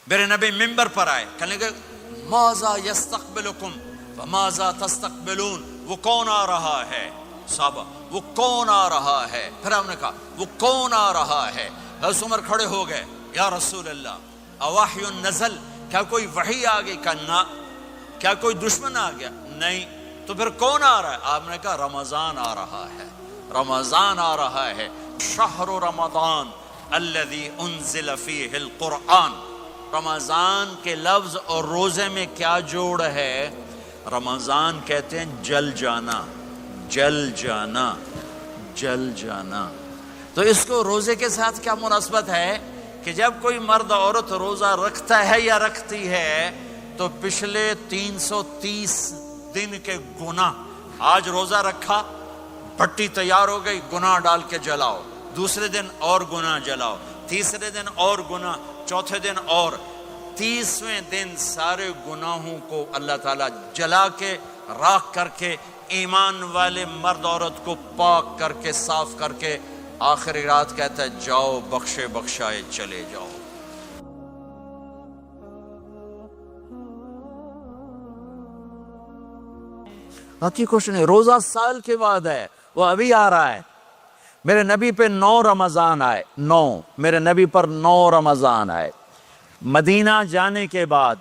میرے نبی ممبر پر آئے، کہنے لگے ماذا یستقبلکم وماذا تستقبلون، وہ کون آ رہا ہے؟ صحابہ وہ کون آ رہا ہے؟ پھر ہم نے کہا وہ کون آ رہا ہے؟ حضرت عمر کھڑے ہو گئے، یا رسول اللہ اوحی نزل، کیا کوئی وحی آ گئی؟ کہا نہ۔ کیا کوئی دشمن آ گیا؟ نہیں۔ تو پھر کون آ رہا ہے؟ آپ نے کہا رمضان آ رہا ہے، رمضان آ رہا ہے۔ شہر رمضان الذی انزل فیہ القرآن، رمضان کے لفظ اور روزے میں کیا جوڑ ہے؟ رمضان کہتے ہیں جل جانا، جل جانا، جل جانا۔ تو اس کو روزے کے ساتھ کیا مناسبت ہے کہ جب کوئی مرد عورت روزہ رکھتا ہے یا رکھتی ہے تو پچھلے 330 دن کے گناہ، آج روزہ رکھا، بھٹی تیار ہو گئی، گناہ ڈال کے جلاؤ، دوسرے دن اور گناہ جلاؤ، تیسرے دن اور گناہ، چوتھے دن اور، 30ویں دن سارے گناہوں کو اللہ تعالیٰ جلا کے راکھ کر کے ایمان والے مرد عورت کو پاک کر کے صاف کر کے آخری رات کہتا ہے جاؤ بخشے بخشائے چلے جاؤ۔ باقی کچھ نہیں، روزہ سال کے بعد ہے، وہ ابھی آ رہا ہے۔ میرے نبی پہ 9 رمضان آئے، 9 میرے نبی پر 9 رمضان آئے۔ مدینہ جانے کے بعد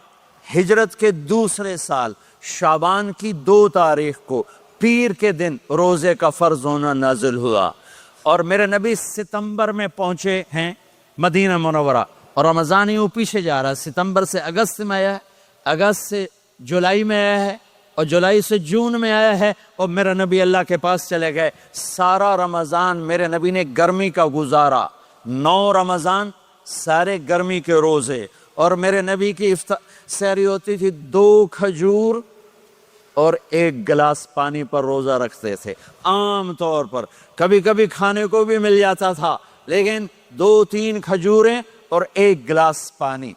ہجرت کے دوسرے سال شعبان کی 2 تاریخ کو پیر کے دن روزے کا فرض ہونا نازل ہوا، اور میرے نبی ستمبر میں پہنچے ہیں مدینہ منورہ، اور رمضان یوں پیچھے جا رہا ہے، ستمبر سے اگست میں آیا ہے، اگست سے جولائی میں آیا ہے، اور جولائی سے جون میں آیا ہے، اور میرے نبی اللہ کے پاس چلے گئے۔ سارا رمضان میرے نبی نے گرمی کا گزارا، 9 رمضان سارے گرمی کے روزے، اور میرے نبی کی سحری ہوتی تھی 2 کھجور اور 1 گلاس پانی پر روزہ رکھتے تھے عام طور پر، کبھی کبھی کھانے کو بھی مل جاتا تھا، لیکن 2-3 کھجوریں اور 1 گلاس پانی۔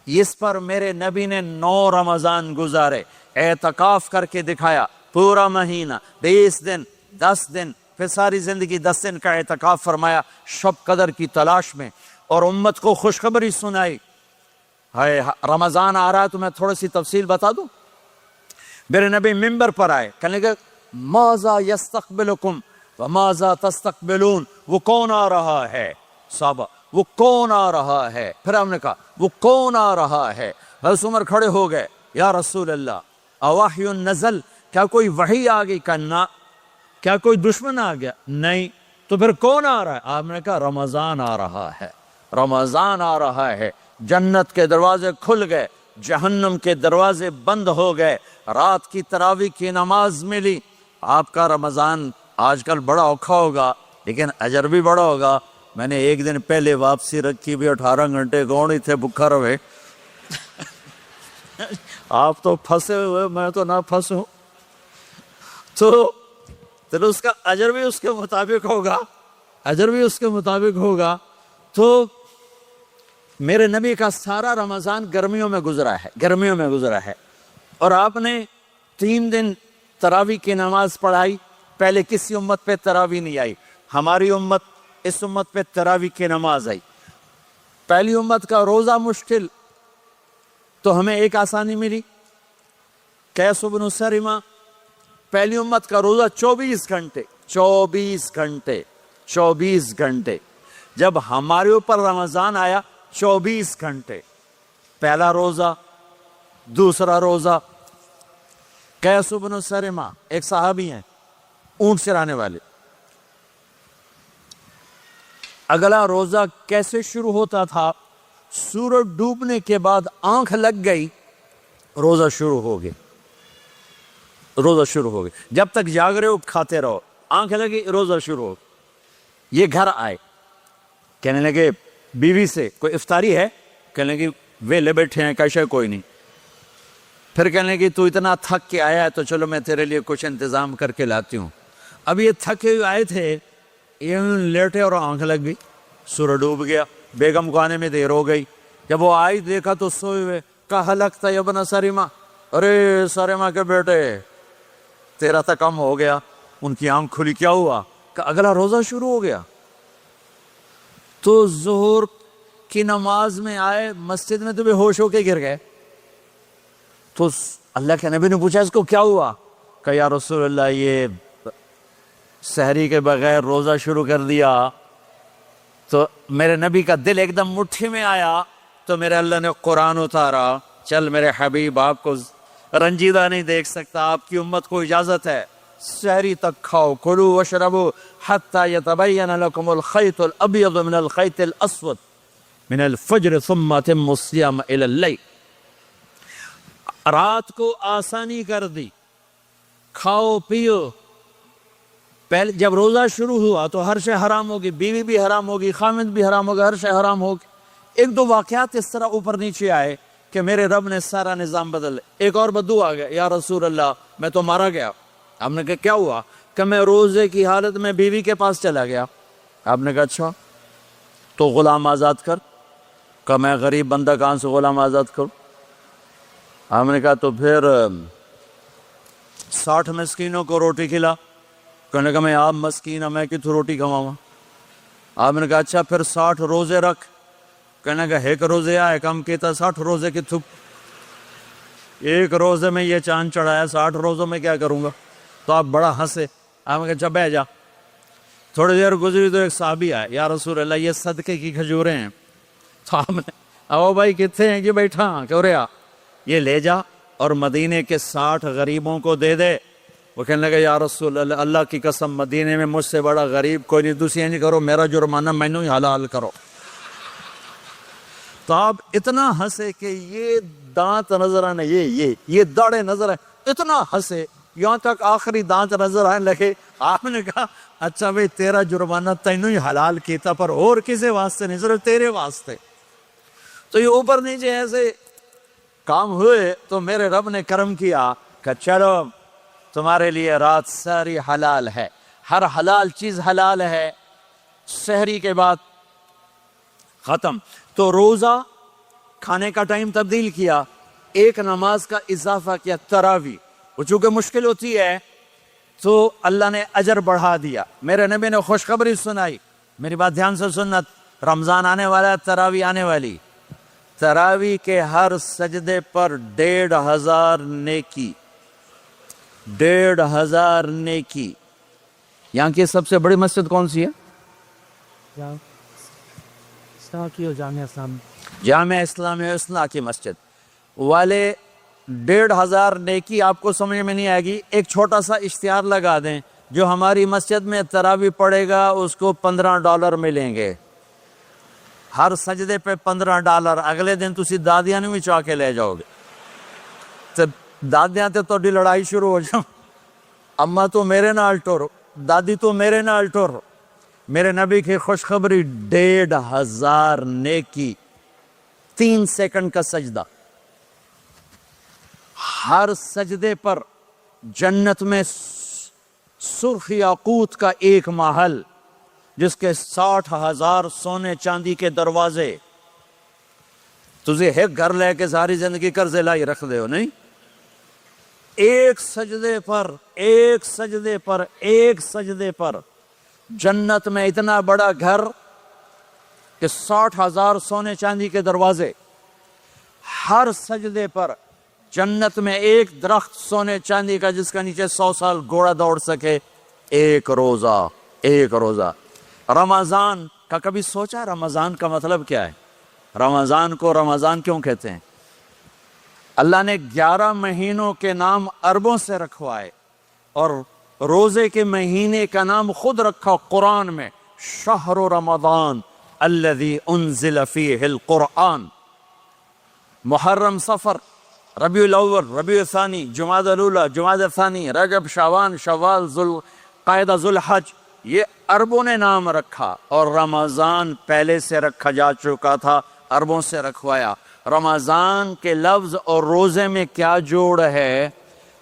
اس پر میرے نبی نے 9 رمضان گزارے، اعتکاف کر کے دکھایا، پورا مہینہ 20 دن 10 دن، پھر ساری زندگی 10 دن کا اعتکاف فرمایا شب قدر کی تلاش میں، اور امت کو خوشخبری سنائی۔ رمضان آ رہا ہے تو میں تھوڑی سی تفصیل بتا دوں۔ میرے نبی ممبر پر آئے، کہنے لگے ماذا یستقبلکم وماذا تستقبلون، وہ کون آ رہا ہے؟ صحابہ وہ کون آ رہا ہے؟ پھر ہم نے کہا وہ کون آ رہا ہے؟ حضرت عمر کھڑے ہو گئے، یا رسول اللہ اوحی نزل، کیا کوئی وحی آ گئی؟ کہا نہ۔ کیا کوئی دشمن آ گیا؟ نہیں۔ تو پھر کون آ رہا ہے؟ آپ نے کہا رمضان آ رہا ہے، رمضان آ رہا ہے۔ جنت کے دروازے کھل گئے، جہنم کے دروازے بند ہو گئے، رات کی تراویح کی نماز ملی۔ آپ کا رمضان آج کل بڑا اوکھا ہوگا لیکن اجر بھی بڑا ہوگا۔ میں نے ایک دن پہلے واپسی رکھی بھی، 18 گھنٹے کون ہی تھے بھوکا رہے۔ آپ تو پھنسے ہوئے، میں تو نہ پھنسوں، تو اس کا اجر بھی اس کے مطابق ہوگا، اجر بھی اس کے مطابق ہوگا۔ تو میرے نبی کا سارا رمضان گرمیوں میں گزرا ہے، گرمیوں میں گزرا ہے، اور آپ نے 3 دن تراویح کی نماز پڑھائی۔ پہلے کسی امت پہ تراویح نہیں آئی، ہماری امت، اس امت پہ تراویح کی نماز آئی۔ پہلی امت کا روزہ مشکل، تو ہمیں ایک آسانی ملی، قیس بن سرمہ۔ پہلی امت کا روزہ 24 گھنٹے، 24 گھنٹے، 24 گھنٹے۔ جب ہمارے اوپر رمضان آیا 24 گھنٹے، پہلا روزہ، دوسرا روزہ۔ قیس بن سرمہ ایک صحابی ہیں، اونٹ چرانے والے۔ اگلا روزہ کیسے شروع ہوتا تھا؟ سورج ڈوبنے کے بعد آنکھ لگ گئی، روزہ شروع ہو گیا، روزہ شروع ہو گیا۔ جب تک جاگ رہے ہو کھاتے رہو، آنکھ لگی روزہ شروع ہو گیا۔ یہ گھر آئے، کہنے لگے بیوی سے کوئی افطاری ہے؟ کہنے لگے ویلے بیٹھے ہیں، کیسے کوئی نہیں۔ پھر کہنے لگے تو اتنا تھک کے آیا ہے تو چلو میں تیرے لیے کچھ انتظام کر کے لاتی ہوں۔ اب یہ تھکے ہوئے آئے تھے، یہ لیٹے اور آنکھ لگ گئی، سورج ڈوب گیا، بیگم کو آنے میں دیر ہو گئی۔ جب وہ آئی دیکھا تو سوئے ہوئے، کہا لگتا ہے ابن سرمہ، ارے سرمہ کے بیٹے تیرا تو کم ہو گیا۔ ان کی آنکھ کھلی، کیا ہوا؟ کہ اگلا روزہ شروع ہو گیا۔ تو ظہر کی نماز میں آئے مسجد میں تو بے ہوش ہو کے گر گئے. تو اللہ کے نبی نے پوچھا اس کو کیا ہوا؟ کہ یا رسول اللہ یہ سحری کے بغیر روزہ شروع کر دیا. تو میرے نبی کا دل ایک دم مٹھی میں آیا. تو میرے اللہ نے قرآن اتارا، چل میرے حبیب آپ کو رنجیدہ نہیں دیکھ سکتا، آپ کی امت کو اجازت ہے سحری تک کھاؤ، کلوا واشربوا حتی یتبین لکم الخیط الابیض من الخیط الاسود من الفجر ثم اتموا الصیام الی اللیل. رات کو آسانی کر دی، کھاؤ پیو. پہلے جب روزہ شروع ہوا تو ہر شے حرام ہوگی، بیوی بھی حرام ہوگی، خامد بھی حرام ہوگا، ہر شے حرام ہوگی. ایک دو واقعات اس طرح اوپر نیچے آئے کہ میرے رب نے سارا نظام بدل. ایک اور بدو آ گیا، یا رسول اللہ میں تو مارا گیا. آپ نے کہا کیا ہوا؟ کہ میں روزے کی حالت میں بیوی کے پاس چلا گیا. آپ نے کہا اچھا تو غلام آزاد کر. کہ میں غریب بندہ کہاں سے غلام آزاد کروں؟ آپ نے کہا تو پھر 60 مسکینوں کو روٹی کھلا. کہنے کا میں آپ مسکین ہوں، میں کتوں روٹی کھواؤں؟ آپ نے کہا اچھا پھر 60 روزے رکھ. کہنے کا ایک روزے آئے کم کیتا 60 روزے کی تھپ. ایک روزے میں یہ چاند چڑھایا، 60 روزوں میں کیا کروں گا؟ تو آپ بڑا ہنسے. آپ نے کہا اچھا بیٹھ جا. تھوڑی دیر گزری تو ایک صحابی آئے، یا رسول اللہ یہ صدقے کی کھجوریں ہیں. تو آپ نے او بھائی کتنے ہیں کہ بیٹھا کیوں رہا، یہ لے جا اور مدینے کے 60 غریبوں کو دے دے. وہ کہنے لگا یا رسول اللہ اللہ کی قسم مدینے میں مجھ سے بڑا غریب کوئی نہیں، دوسری نہیں کرو، میرا جرمانہ مینوں ہی حلال کرو. تو آپ اتنا ہنسے کہ یہ دانت نظر آنے، یہ داڑھیں نظر آئے، اتنا ہنسے یہاں تک آخری دانت نظر آنے لگے. آپ نے کہا اچھا بھائی تیرا جرمانہ تینوں ہی حلال کیتا، پر اور کسی واسطے نہیں، صرف تیرے واسطے. تو یہ اوپر نیچے ایسے کام ہوئے تو میرے رب نے کرم کیا کہ چلو تمہارے لیے رات ساری حلال ہے، ہر حلال چیز حلال ہے. سحری کے بعد ختم. تو روزہ کھانے کا ٹائم تبدیل کیا، ایک نماز کا اضافہ کیا، تراویح. وہ چونکہ مشکل ہوتی ہے تو اللہ نے اجر بڑھا دیا. میرے نبی نے خوشخبری سنائی، میری بات دھیان سے سننا، رمضان آنے والا ہے، تراویح آنے والی. تراویح کے ہر سجدے پر 1500 نیکی، 1500 نیکی. یہاں کی سب سے بڑی مسجد کون سی ہے؟ جامع اسلامی اصلاح کی مسجد والے. 1500 نیکی آپ کو سمجھ میں نہیں آئے گی. ایک چھوٹا سا اشتہار لگا دیں، جو ہماری مسجد میں تراویح پڑے گا اس کو $15 ملیں گے ہر سجدے پہ. $15. اگلے دن تسی دادیاں نہیں بھی چاہ کے لے جاؤ گے. تو دادیاں تے تو لڑائی شروع ہو جاؤ، اماں تو میرے نال ٹور، دادی تو میرے نال ٹور. میرے نبی کی خوشخبری 1500 نیکی، 3 سیکنڈ کا سجدہ. ہر سجدے پر جنت میں سرخ یاقوت کا ایک محل جس کے 60,000 سونے چاندی کے دروازے. تجھے ایک گھر لے کے ساری زندگی قرضے لائی رکھ دے ہو نہیں. ایک سجدے پر، ایک سجدے پر، ایک سجدے پر جنت میں اتنا بڑا گھر کہ 60,000 سونے چاندی کے دروازے. ہر سجدے پر جنت میں ایک درخت سونے چاندی کا جس کا نیچے 100 سال گھوڑا دوڑ سکے. ایک روزہ، ایک روزہ. رمضان کا کبھی سوچا رمضان کا مطلب کیا ہے؟ رمضان کو رمضان کیوں کہتے ہیں؟ اللہ نے 11 مہینوں کے نام عربوں سے رکھوائے اور روزے کے مہینے کا نام خود رکھا قرآن میں، شہر رمضان الذی انزل فیہ القرآن. محرم، صفر، ربیع الاول، ربیع الثانی، جمادی الاولی، جمادی الثانی، رجب، شعبان، شوال، ذوالقعدہ، ذوالحج، یہ عربوں نے نام رکھا. اور رمضان پہلے سے رکھا جا چکا تھا، عربوں سے رکھوایا. رمضان کے لفظ اور روزے میں کیا جوڑ ہے؟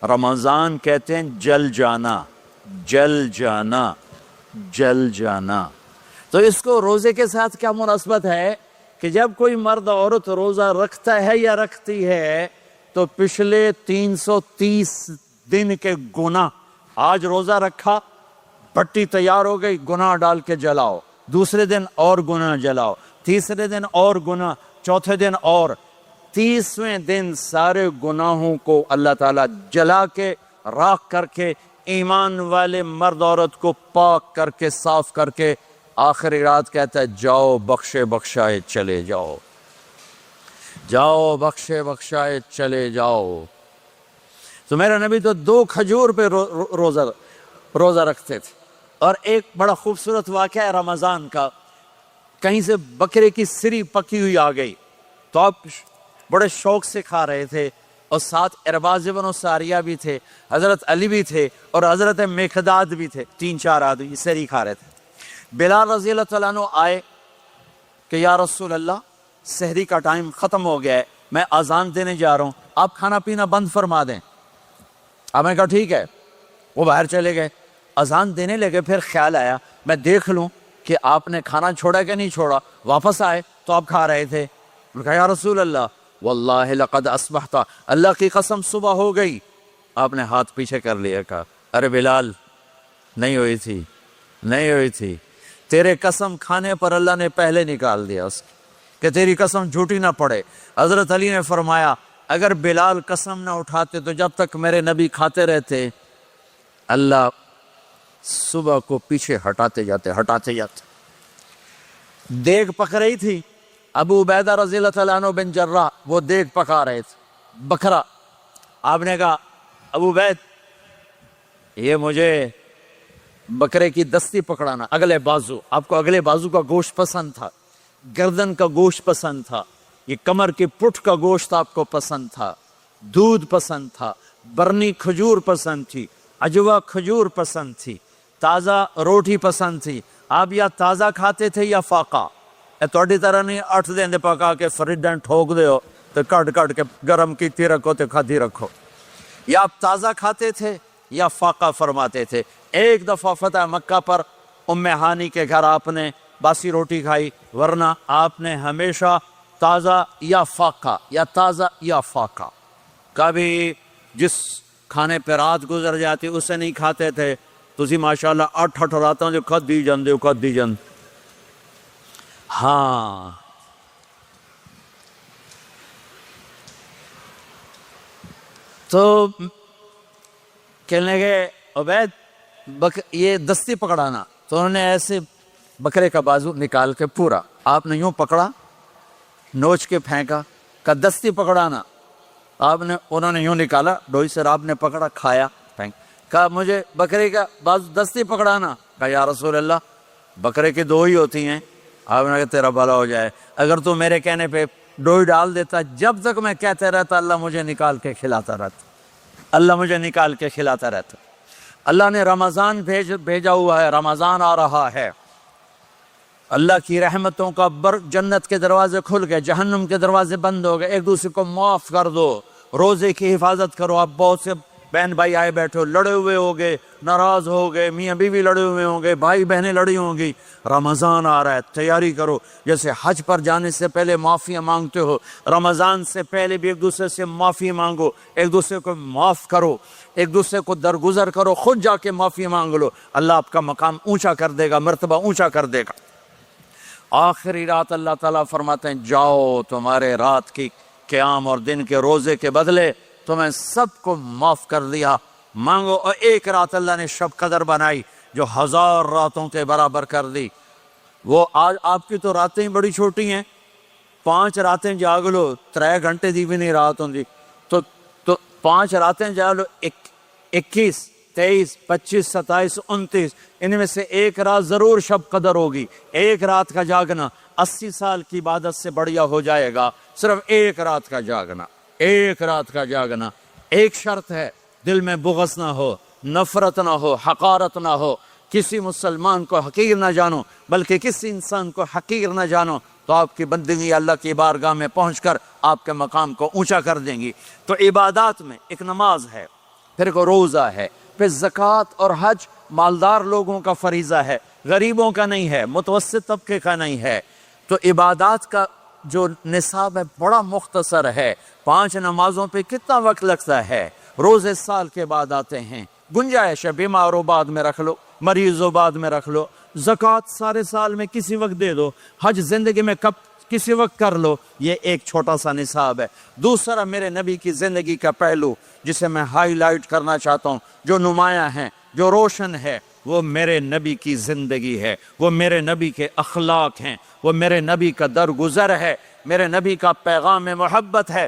رمضان کہتے ہیں جل جانا، جل جانا، جل جانا. تو اس کو روزے کے ساتھ کیا مناسبت ہے کہ جب کوئی مرد عورت روزہ رکھتا ہے یا رکھتی ہے تو پچھلے 330 دن کے گناہ، آج روزہ رکھا، پٹی تیار ہو گئی، گناہ ڈال کے جلاؤ، دوسرے دن اور گناہ جلاؤ، تیسرے دن اور گناہ، چوتھے دن اور، 30ویں دن سارے گناہوں کو اللہ تعالیٰ جلا کے راکھ کر کے ایمان والے مرد عورت کو پاک کر کے صاف کر کے آخری رات کہتا ہے جاؤ بخشے بخشائے چلے جاؤ، جاؤ بخشے بخشائے چلے جاؤ۔ تو میرا نبی تو 2 کھجور پہ روزہ رکھتے تھے۔ اور ایک بڑا خوبصورت واقعہ ہے رمضان کا، کہیں سے بکرے کی سری پکی ہوئی آ گئی تو آپ بڑے شوق سے کھا رہے تھے، اور ساتھ ارباز بن ساریہ بھی تھے، حضرت علی بھی تھے اور حضرت مقداد بھی تھے، 3-4 آدمی سری کھا رہے تھے۔ بلال رضی اللہ تعالیٰ عنہ آئے کہ یا رسول اللہ سحری کا ٹائم ختم ہو گیا ہے، میں اذان دینے جا رہا ہوں، آپ کھانا پینا بند فرما دیں۔ آپ نے کہا ٹھیک ہے۔ وہ باہر چلے گئے، اذان دینے لگے، پھر خیال آیا میں دیکھ لوں کہ آپ نے کھانا چھوڑا کہ نہیں چھوڑا۔ واپس آئے تو آپ کھا رہے تھے۔ میں کہا یا رسول اللہ واللہ لقد اصبحت، اللہ کی قسم صبح ہو گئی۔ آپ نے ہاتھ پیچھے کر لیا، کہا ارے بلال نہیں ہوئی تھی، نہیں ہوئی تھی، تیرے قسم کھانے پر اللہ نے پہلے نکال دیا اس کہ تیری قسم جھوٹی نہ پڑے۔ حضرت علی نے فرمایا اگر بلال قسم نہ اٹھاتے تو جب تک میرے نبی کھاتے رہتے اللہ صبح کو پیچھے ہٹاتے جاتے۔ دیگ پک رہی تھی، ابو عبیدہ رضی اللہ تعالیٰ عنہ بن جراح وہ دیگ پکا رہے تھے، بکرا۔ آپ نے کہا ابو عبید یہ مجھے بکرے کی دستی پکڑانا، اگلے بازو، آپ کو اگلے بازو کا گوشت پسند تھا، گردن کا گوشت پسند تھا، یہ کمر کی پٹھ کا گوشت آپ کو پسند تھا، دودھ پسند تھا، برنی کھجور پسند تھی، عجوا کھجور پسند تھی، تازہ روٹی پسند تھی۔ آپ یا تازہ کھاتے تھے یا فاقہ، توڑی طرح نہیں 8 دن پکا کے فریڈن ٹھوک دے ہو تو کٹ کے گرم کیتی رکھو تو کھادی رکھو۔ یا آپ تازہ کھاتے تھے یا فاقہ فرماتے تھے۔ ایک دفعہ فتح مکہ پر ام ہانی کے گھر آپ نے باسی روٹی کھائی، ورنہ آپ نے ہمیشہ تازہ یا فاقہ یا تازہ یا فاقہ، کبھی جس کھانے پہ رات گزر جاتی اسے نہیں کھاتے تھے۔ تسی ماشاءاللہ 8 راتوں جو کھدی جان ہاں۔ تو کہنے لگے عبید یہ دستی پکڑانا، تو انہوں نے ایسے بکرے کا بازو نکال کے پورا آپ نے یوں پکڑا، نوچ کے پھینکا، کہا دستی پکڑانا، انہوں نے یوں نکالا ڈوئی سے، آپ نے پکڑا کھایا پھینک، کہا مجھے بکرے کا بازو دستی پکڑانا، کہا یا رسول اللہ بکرے کی 2 ہی ہوتی ہیں۔ آپ نے کہا تیرا بھلا ہو جائے، اگر تو میرے کہنے پہ ڈوئی ڈال دیتا، جب تک میں کہتے رہتا اللہ مجھے نکال کے کھلاتا رہتا، اللہ مجھے نکال کے کھلاتا رہتا۔ اللہ نے رمضان بھیجا ہوا ہے، رمضان آ رہا ہے، اللہ کی رحمتوں کا جنت کے دروازے کھل گئے، جہنم کے دروازے بند ہو گئے، ایک دوسرے کو معاف کر دو، روزے کی حفاظت کرو۔ آپ بہت سے بہن بھائی آئے بیٹھے ہو، لڑے ہوئے ہو گئے، ناراض ہو گئے، میاں بیوی لڑے ہوئے ہوں گے، بھائی بہنیں لڑی ہوں گی، رمضان آ رہا ہے، تیاری کرو۔ جیسے حج پر جانے سے پہلے معافیاں مانگتے ہو، رمضان سے پہلے بھی ایک دوسرے سے معافی مانگو، ایک دوسرے کو معاف کرو، ایک دوسرے کو درگزر کرو، خود جا کے معافی مانگ لو، اللہ آپ کا مقام اونچا کر دے گا، مرتبہ اونچا کر دے گا۔ آخری رات اللہ تعالیٰ فرماتے ہیں جاؤ، تمہارے رات کی قیام اور دن کے روزے کے بدلے تمہیں سب کو معاف کر دیا، مانگو۔ اور ایک رات اللہ نے شب قدر بنائی جو 1000 راتوں کے برابر کر دی۔ وہ آج آپ کی تو راتیں بڑی چھوٹی ہیں، 5 راتیں جاگ لو، 3 گھنٹے دی بھی نہیں رات ہوں، تو 5 راتیں جاگ لو، 21 23 25 27 29، ان میں سے ایک رات ضرور شب قدر ہوگی۔ ایک رات کا جاگنا 80 سال کی عبادت سے بڑھیا ہو جائے گا، صرف ایک رات کا جاگنا، ایک رات کا جاگنا۔ ایک شرط ہے، دل میں بغض نہ ہو، نفرت نہ ہو، حقارت نہ ہو، کسی مسلمان کو حقیر نہ جانو، بلکہ کسی انسان کو حقیر نہ جانو، تو آپ کی بندگی اللہ کی بارگاہ میں پہنچ کر آپ کے مقام کو اونچا کر دیں گی۔ تو عبادات میں ایک نماز ہے، پھر ایک روزہ ہے، پھر زکوٰۃ اور حج مالدار لوگوں کا فریضہ ہے، غریبوں کا نہیں ہے، متوسط طبقے کا نہیں ہے۔ تو عبادات کا جو نصاب ہے بڑا مختصر ہے، 5 نمازوں پہ کتنا وقت لگتا ہے، روزے سال کے بعد آتے ہیں، گنجائش ہے، بیمار ہو بعد میں رکھ لو، مریض ہو بعد میں رکھ لو، زکوٰۃ سارے سال میں کسی وقت دے دو، حج زندگی میں کب کسی وقت کر لو، یہ ایک چھوٹا سا نصاب ہے۔ دوسرا میرے نبی کی زندگی کا پہلو جسے میں ہائی لائٹ کرنا چاہتا ہوں، جو نمایاں ہے، جو روشن ہے، وہ میرے نبی کی زندگی ہے، وہ میرے نبی کے اخلاق ہیں، وہ میرے نبی کا درگزر ہے، میرے نبی کا پیغام محبت ہے۔